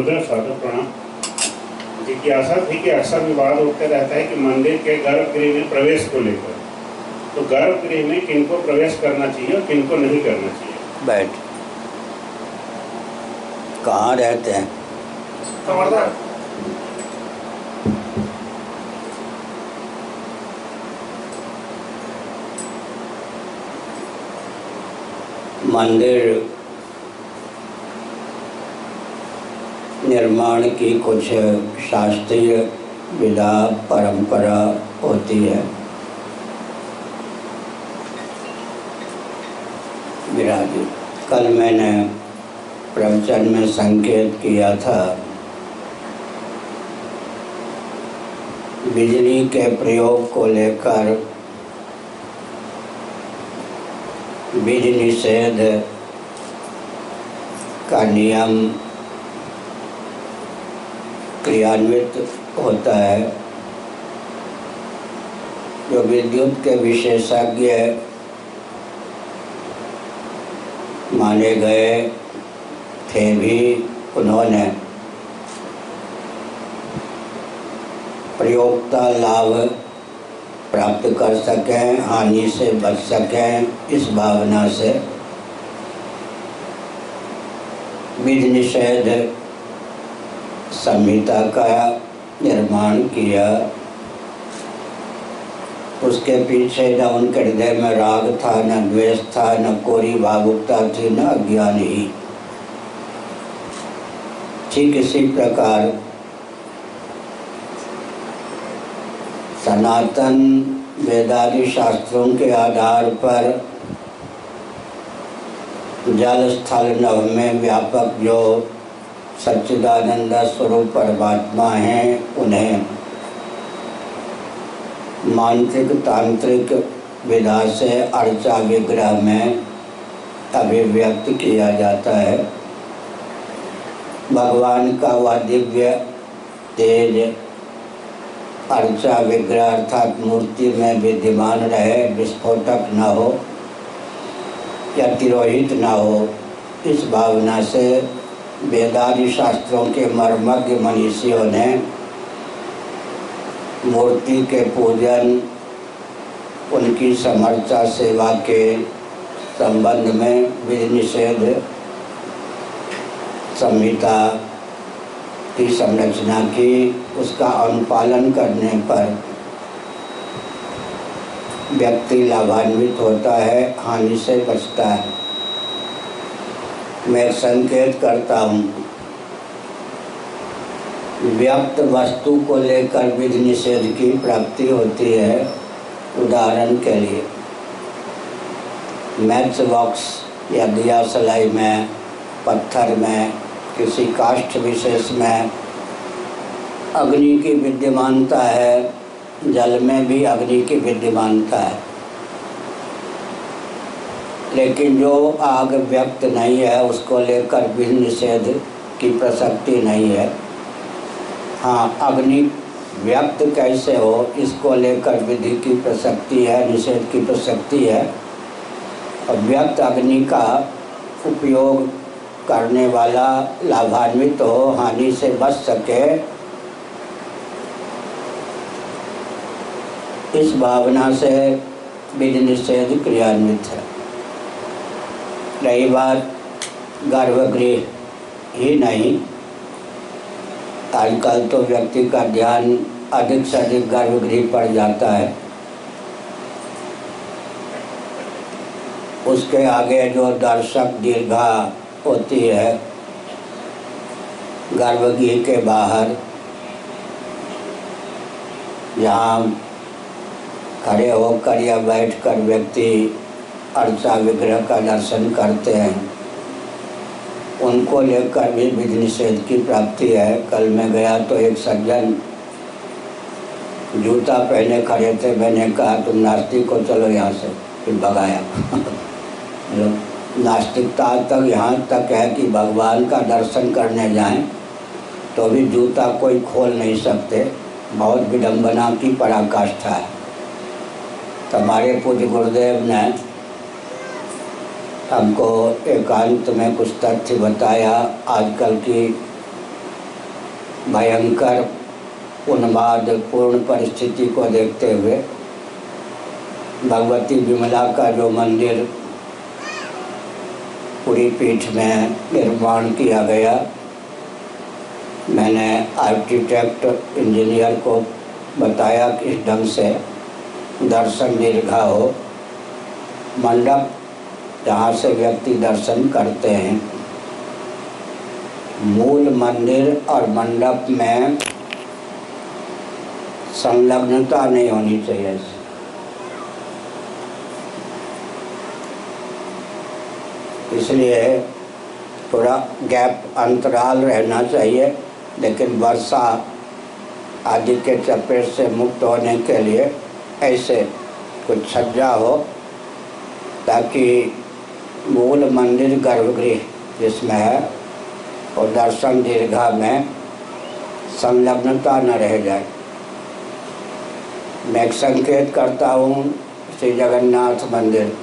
गुरुदेव साधु प्रणाम। जिज्ञासा थी कि अक्सर विवाद उठते रहता है कि मंदिर के गर्भगृह में प्रवेश को लेकर, तो गर्भगृह में किनको प्रवेश करना चाहिए और किनको नहीं करना चाहिए। बैठ। कहाँ रहते हैं? कवर्धा। मंदिर निर्माण की कुछ शास्त्रीय विधा परंपरा होती है। विराजी, कल मैंने प्रवचन में संकेत किया था, बिजली के प्रयोग को लेकर विधि निषेध का नियम क्रियान्वित होता है। जो विद्युत के विशेषज्ञ माने गए थे भी उन्होंने प्रयोक्ता लाभ प्राप्त कर सकें, हानि से बच सकें, इस भावना से विधि निषेध संहिता का निर्माण किया। उसके पीछे न उनके हृदय में राग था, न द्वेष था, न कोरी भावुकता थी, न अज्ञान ही। ठीक इसी प्रकार सनातन वेदादि शास्त्रों के आधार पर जल स्थल नभ में व्यापक जो सच्चिदानंद स्वरूप परमात्मा हैं, उन्हें मांत्रिक तांत्रिक विधा से अर्चा विग्रह में अभिव्यक्त किया जाता है। भगवान का वह दिव्य तेज अर्चा विग्रह अर्थात मूर्ति में विद्यमान रहे, विस्फोटक न हो या तिरोहित न हो, इस भावना से वेदादि शास्त्रों के मर्मज्ञ मनीषियों ने मूर्ति के पूजन, उनकी समर्चा सेवा के संबंध में विधि निषेध संहिता की संरचना की। उसका अनुपालन करने पर व्यक्ति लाभान्वित होता है, हानि से बचता है। मैं संकेत करता हूँ, व्यक्त वस्तु को लेकर विधि निषेध की प्राप्ति होती है। उदाहरण के लिए मैच बॉक्स या दिया सलाई में, पत्थर में, किसी काष्ठ विशेष में अग्नि की विद्यमानता है, जल में भी अग्नि की विद्यमानता है, लेकिन जो आग व्यक्त नहीं है उसको लेकर विधि निषेध की प्रसक्ति नहीं है। हाँ, अग्नि व्यक्त कैसे हो इसको लेकर विधि की प्रसक्ति है, निषेध की प्रसक्ति है। और व्यक्त अग्नि का उपयोग करने वाला लाभान्वित हो, हानि से बच सके, इस भावना से विधि निषेध क्रियान्वित है। रही बात गर्भगृह ही नहीं, आजकल तो व्यक्ति का ध्यान अधिक से अधिक गर्भगृह पर जाता है। उसके आगे जो दर्शक दीर्घा होती है, गर्भगृह के बाहर जहाँ खड़े होकर या बैठकर व्यक्ति अर्चा विग्रह का दर्शन करते हैं, उनको लेकर भी विधि निषेध की प्राप्ति है। कल मैं गया तो एक सज्जन जूता पहने खड़े थे। मैंने कहा तुम नास्तिक को, चलो यहाँ से, फिर भगाया। नास्तिकता तक यहाँ तक है कि भगवान का दर्शन करने जाएं तो भी जूता कोई खोल नहीं सकते। बहुत विडंबना की पराकाष्ठा है। हमारे पूज्य गुरुदेव ने हमको एकांत में कुछ तथ्य बताया। आजकल की भयंकर उन्मादपूर्ण परिस्थिति को देखते हुए भगवती विमला का जो मंदिर पूरी पीठ में निर्माण किया गया, मैंने आर्किटेक्ट इंजीनियर को बताया कि इस ढंग से दर्शन दीर्घा हो। मंडप जहाँ से व्यक्ति दर्शन करते हैं, मूल मंदिर और मंडप में संलग्नता नहीं होनी चाहिए। इसलिए थोड़ा गैप अंतराल रहना चाहिए, लेकिन वर्षा आदि के चपेट से मुक्त होने के लिए ऐसे कुछ सज्जा हो ताकि मूल मंदिर गर्भगृह जिसमें है और दर्शन दीर्घा में संलग्नता न रह जाए। मैं एक संकेत करता हूँ, श्री जगन्नाथ मंदिर,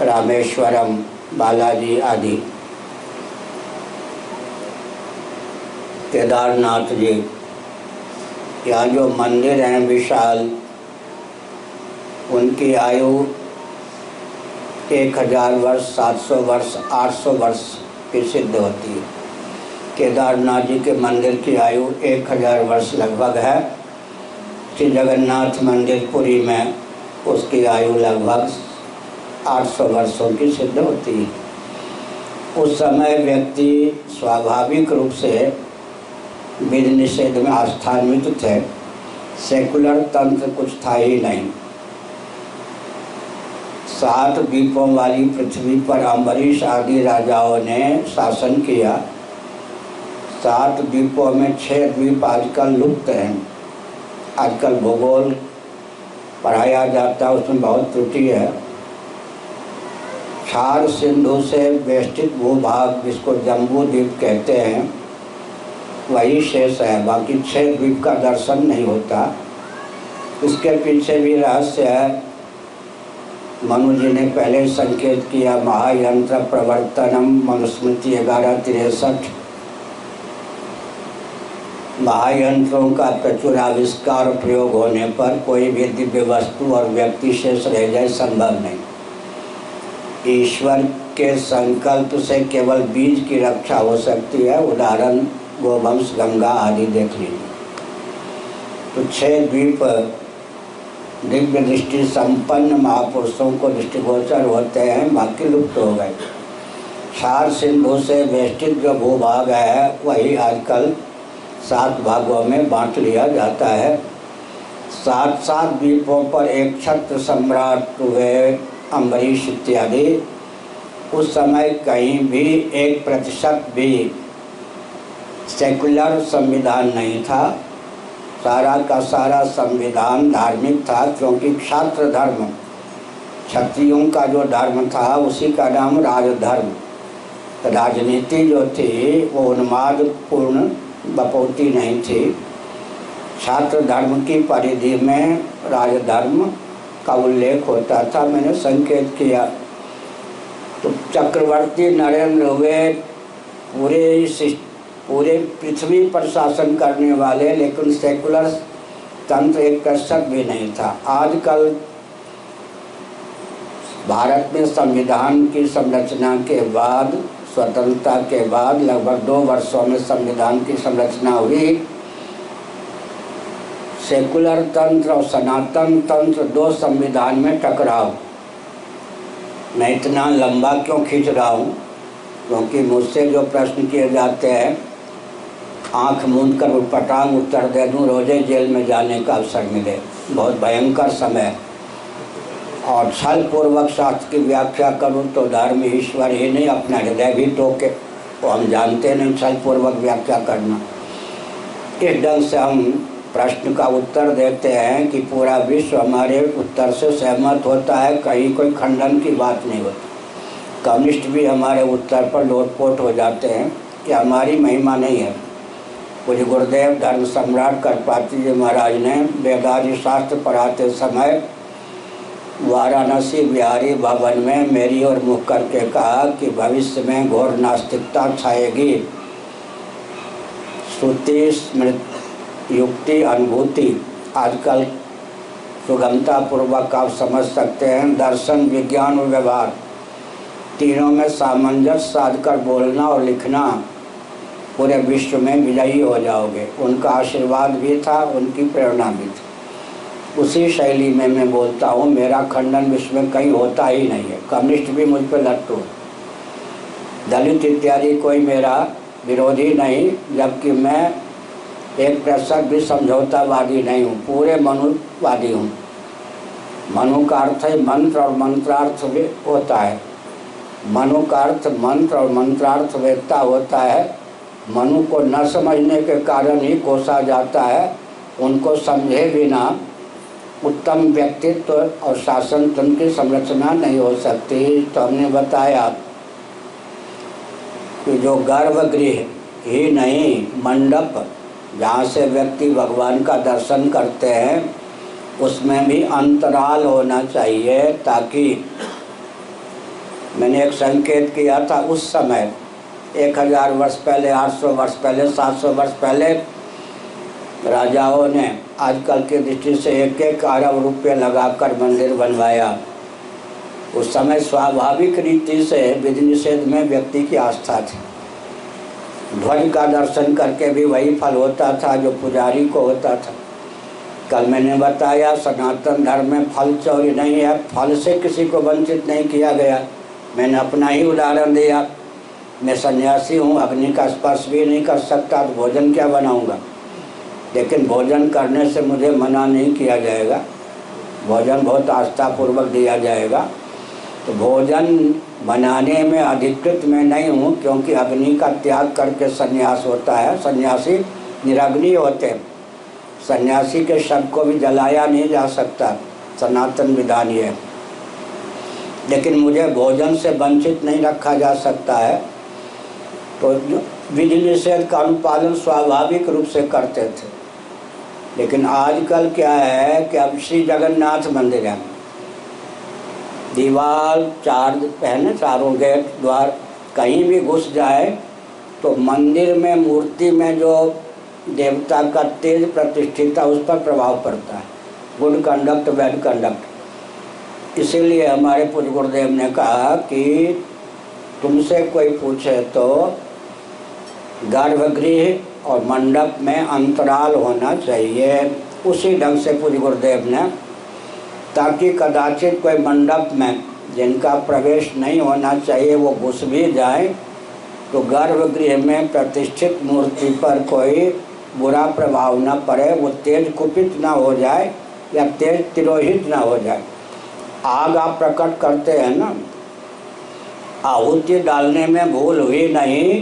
रामेश्वरम, बालाजी आदि, केदारनाथ जी, यहाँ जो मंदिर हैं विशाल, उनकी आयु 1000 वर्ष, 700 वर्ष, 800 वर्ष की सिद्ध होती है। केदारनाथ जी के मंदिर की आयु 1000 वर्ष लगभग है। श्री जगन्नाथ मंदिर पुरी में उसकी आयु लगभग 800 वर्षों की सिद्ध होती है। उस समय व्यक्ति स्वाभाविक रूप से विधि निषेध में आस्थान्वित थे, सेकुलर तंत्र कुछ था ही नहीं। 7 द्वीपों वाली पृथ्वी पर अम्बरीश आदि राजाओं ने शासन किया। 7 द्वीपों में 6 द्वीप आजकल लुप्त हैं। आजकल भूगोल पढ़ाया जाता है, उसमें बहुत त्रुटि है। 4 सिंधु से वेष्टित भूभाग जिसको जम्बू द्वीप कहते हैं वही शेष है, बाकी 6 द्वीप का दर्शन नहीं होता। इसके पीछे भी रहस्य है। मनु जी ने पहले संकेत किया, महायंत्र प्रवर्तनम मनुस्मृति 1163। महायंत्रों का प्रचुर आविष्कार प्रयोग होने पर कोई भी दिव्य वस्तु और व्यक्ति शेष रह जाए संभव नहीं। ईश्वर के संकल्प से केवल बीज की रक्षा हो सकती है। उदाहरण गोवंश, गंगा आदि देख लीजिए। तो 6 द्वीप दिव्य दृष्टि संपन्न महापुरुषों को दृष्टिगोचर होते हैं, बाकी लुप्त हो गए। 4 सिंधु से वेष्टित जो भूभाग है वही आजकल 7 भागों में बांट लिया जाता है। 7 द्वीपों पर एक छत्र सम्राट हुए, अम्बरीश इत्यादि। उस समय कहीं भी 1% भी सेकुलर संविधान नहीं था। सारा का सारा संविधान धार्मिक था, क्योंकि क्षात्र धर्म, क्षत्रियों का जो धर्म था उसी का नाम राजधर्म। राजनीति जो थी वो उन्मादपूर्ण बपौती नहीं थी। छात्र धर्म की परिधि में राजधर्म का उल्लेख होता था। मैंने संकेत किया। तो चक्रवर्ती नरेंद्र हुए पूरे पृथ्वी पर शासन करने वाले, लेकिन सेकुलर तंत्र 1% भी नहीं था। आजकल भारत में संविधान की संरचना के बाद, स्वतंत्रता के बाद लगभग 2 वर्षों में संविधान की संरचना हुई। सेकुलर तंत्र और सनातन तंत्र 2 संविधान में टकराव। मैं इतना लंबा क्यों खींच रहा हूँ, क्योंकि मुझसे जो प्रश्न किए जाते हैं आँख मूंद कर पटांग उत्तर दे दूँ, रोजे जेल में जाने का अवसर मिले। बहुत भयंकर समय। और छल पूर्वक शास्त्र की व्याख्या करूँ तो धर्म ईश्वर ही नहीं, अपना हृदय भी टोके, वो हम जानते नहीं छल पूर्वक व्याख्या करना। इस ढंग से हम प्रश्न का उत्तर देते हैं कि पूरा विश्व हमारे उत्तर से सहमत होता है, कहीं कोई खंडन की बात नहीं होती। कम्युनिस्ट भी हमारे उत्तर पर लोटपोट हो जाते हैं कि हमारी महिमा नहीं है। कुछ गुरुदेव धर्म सम्राट करपात्री जी महाराज ने वेदादि शास्त्र पढ़ाते समय वाराणसी बिहारी भवन में मेरी ओर मुख करके कहा कि भविष्य में घोर नास्तिकता छाएगी, श्रुति स्मृति युक्ति अनुभूति आजकल सुगमता पूर्वक आप समझ सकते हैं। दर्शन विज्ञान और व्यवहार तीनों में सामंजस्य साधकर बोलना और लिखना पूरे विश्व में विजयी हो जाओगे। उनका आशीर्वाद भी था, उनकी प्रेरणा भी थी। उसी शैली में मैं बोलता हूँ। मेरा खंडन विश्व में कहीं होता ही नहीं है। कम्युनिस्ट भी मुझ पर लट्टू, दलित इत्यादि कोई मेरा विरोधी नहीं, जबकि मैं एक प्रतिशत भी समझौतावादी नहीं हूँ, पूरे मनुवादी हूँ। मनु का अर्थ है मंत्र और मंत्रार्थ भी होता है। मनु का अर्थ मंत्र और मंत्रार्थ वेदता होता है। मनु को न समझने के कारण ही कोसा जाता है। उनको समझे बिना उत्तम व्यक्तित्व और शासन तंत्र की संरचना नहीं हो सकती। तो हमने बताया कि जो गर्भगृह ही नहीं, मंडप जहाँ से व्यक्ति भगवान का दर्शन करते हैं, उसमें भी अंतराल होना चाहिए, ताकि मैंने एक संकेत किया था उस समय 1000 वर्ष पहले, 800 वर्ष पहले, 700 वर्ष पहले राजाओं ने आजकल की दृष्टि से 1-1 अरब रुपये लगाकर मंदिर बनवाया। उस समय स्वाभाविक रीति से विधि निषेध में व्यक्ति की आस्था थी। ध्वज का दर्शन करके भी वही फल होता था जो पुजारी को होता था। कल मैंने बताया सनातन धर्म में फल चोरी नहीं है, फल से किसी को वंचित नहीं किया गया। मैंने अपना ही उदाहरण दिया। मैं सन्यासी हूँ, अग्नि का स्पर्श भी नहीं कर सकता, तो भोजन क्या बनाऊँगा? लेकिन भोजन करने से मुझे मना नहीं किया जाएगा, भोजन बहुत आस्थापूर्वक दिया जाएगा। तो भोजन बनाने में अधिकृत मैं नहीं हूँ, क्योंकि अग्नि का त्याग करके सन्यास होता है। सन्यासी निरग्नि होते हैं। सन्यासी के शव को भी जलाया नहीं जा सकता, सनातन विधान ये है। लेकिन मुझे भोजन से वंचित नहीं रखा जा सकता है। तो विधि निषेध का अनुपालन स्वाभाविक रूप से करते थे। लेकिन आजकल क्या है कि अब श्री जगन्नाथ मंदिर है, दीवार 4 पहने, चारों गेट द्वार, कहीं भी घुस जाए तो मंदिर में मूर्ति में जो देवता का तेज प्रतिष्ठित है उस पर प्रभाव पड़ता है। Good conduct bad conduct. इसीलिए हमारे पूज्य गुरुदेव ने कहा कि तुमसे कोई पूछे तो गर्भगृह और मंडप में अंतराल होना चाहिए। उसी ढंग से पूज्य गुरुदेव ने, ताकि कदाचित कोई मंडप में जिनका प्रवेश नहीं होना चाहिए वो घुस भी जाए, तो गर्भगृह में प्रतिष्ठित मूर्ति पर कोई बुरा प्रभाव न पड़े, वो तेज कुपित ना हो जाए या तेज तिरोहित ना हो जाए। आग आप प्रकट करते हैं ना, आहुति डालने में भूल हुई नहीं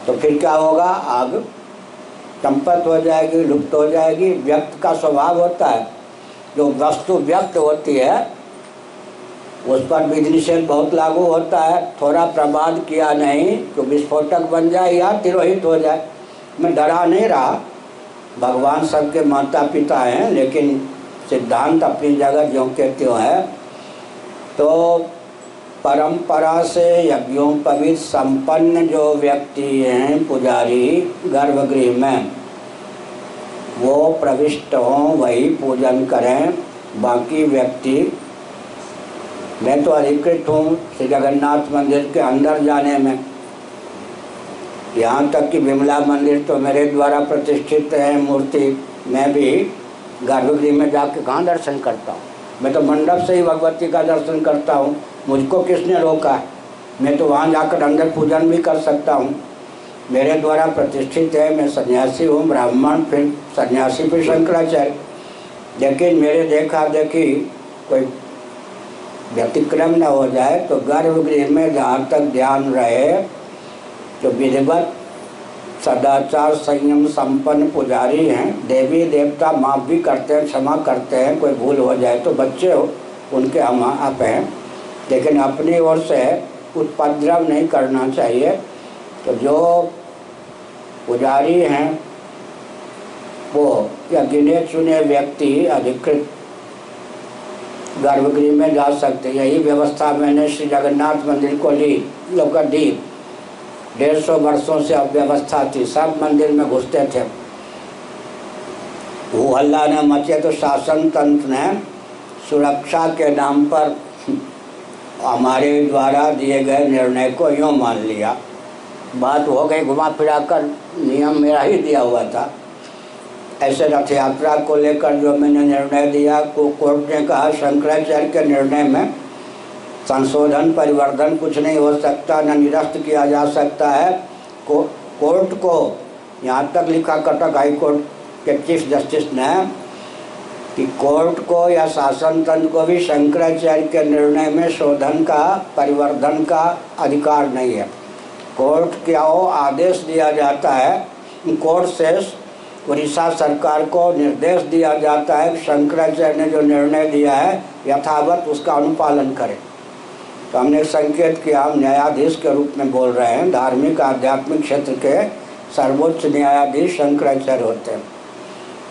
तो फिर क्या होगा? आग संपत हो जाएगी, लुप्त हो जाएगी। व्यक्त का स्वभाव होता है, जो वस्तु व्यक्त होती है उस पर विधि निषेध बहुत लागू होता है। थोड़ा प्रमाद किया नहीं तो विस्फोटक बन जाए या तिरोहित हो जाए। मैं डरा नहीं रहा, भगवान सबके माता पिता हैं, लेकिन सिद्धांत अपनी जगह ज्यों के त्यों है। तो परंपरा से यज्ञोपवीत संपन्न जो व्यक्ति हैं पुजारी गर्भगृह में, वो प्रविष्ट हों, वही पूजन करें। बाकी व्यक्ति, मैं तो अधिकृत हूँ श्री जगन्नाथ मंदिर के अंदर जाने में, यहाँ तक कि विमला मंदिर तो मेरे द्वारा प्रतिष्ठित है मूर्ति। मैं भी गर्भगृह में जाके कहाँ दर्शन करता हूँ? मैं तो मंडप से ही भगवती का दर्शन करता हूँ। मुझको किसने रोका है? मैं तो वहाँ जाकर अंदर पूजन भी कर सकता हूँ। मेरे द्वारा प्रतिष्ठित है, मैं सन्यासी हूँ, ब्राह्मण, फिर सन्यासी, फिर शंकराचार्य। लेकिन मेरे देखा देखी कोई व्यतिक्रम न हो जाए, तो गर्भगृह में जहाँ तक ध्यान रहे, जो विधिवत सदाचार संयम संपन्न पुजारी हैं, देवी देवता माफ़ भी करते हैं, क्षमा करते हैं। कोई भूल हो जाए तो बच्चे हो उनके हम आप हैं, लेकिन अपनी ओर से उपद्रव नहीं करना चाहिए। तो जो पुजारी हैं वो या गिने चुने व्यक्ति अधिकृत गर्भगृह में जा सकते। यही व्यवस्था मैंने श्री जगन्नाथ मंदिर को दी। 150 वर्षों से अव्यवस्था थी, सब मंदिर में घुसते थे। वो हल्ला ने मचे तो शासन तंत्र ने सुरक्षा के नाम पर हमारे द्वारा दिए गए निर्णय को यूँ मान लिया। बात हो गई घुमा फिरा कर, नियम मेरा ही दिया हुआ था। ऐसे रथ यात्रा को लेकर जो मैंने निर्णय दिया, को कोर्ट ने कहा शंकराचार्य के निर्णय में संशोधन परिवर्तन कुछ नहीं हो सकता, न निरस्त किया जा सकता है। कोर्ट को यहाँ तक लिखा कटक हाई कोर्ट के चीफ जस्टिस ने कि कोर्ट को या शासन तंत्र को भी शंकराचार्य के निर्णय में शोधन का परिवर्तन का अधिकार नहीं है। कोर्ट क्या हो, आदेश दिया जाता है, कोर्ट से उड़ीसा सरकार को निर्देश दिया जाता है कि शंकराचार्य ने जो निर्णय दिया है यथावत उसका अनुपालन करें। तो हमने संकेत किया, हम न्यायाधीश के रूप में बोल रहे हैं, धार्मिक आध्यात्मिक क्षेत्र के सर्वोच्च न्यायाधीश शंकराचार्य होते हैं।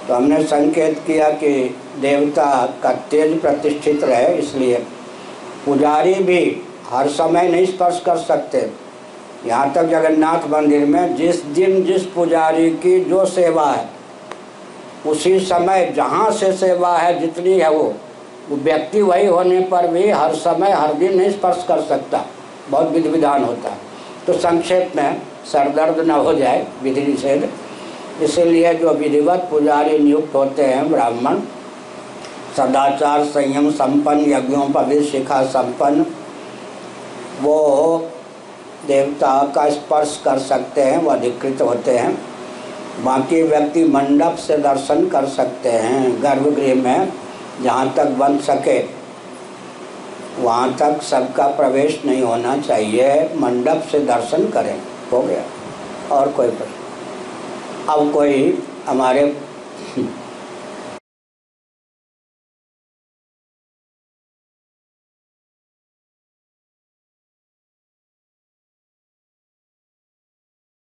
तो हमने संकेत किया कि देवता का तेज प्रतिष्ठित रहे, इसलिए पुजारी भी हर समय नहीं स्पर्श कर सकते। यहाँ तक जगन्नाथ मंदिर में जिस दिन जिस पुजारी की जो सेवा है उसी समय जहाँ से सेवा है जितनी है वो व्यक्ति वही होने पर भी हर समय हर दिन नहीं स्पर्श कर सकता, बहुत विधि विधान होता है। तो संक्षेप में सरदर्द न हो जाए विधि निषेध, इसलिए जो विधिवत पुजारी नियुक्त होते हैं ब्राह्मण, सदाचार संयम संपन्न, यज्ञोपवीत शिखा संपन्न, वो देवता का स्पर्श कर सकते हैं, वो अधिकृत होते हैं। बाकी व्यक्ति मंडप से दर्शन कर सकते हैं, गर्भगृह में जहाँ तक बन सके वहाँ तक सबका प्रवेश नहीं होना चाहिए, मंडप से दर्शन करें। हो गया। और कोई प्रश्न? अब कोई हमारे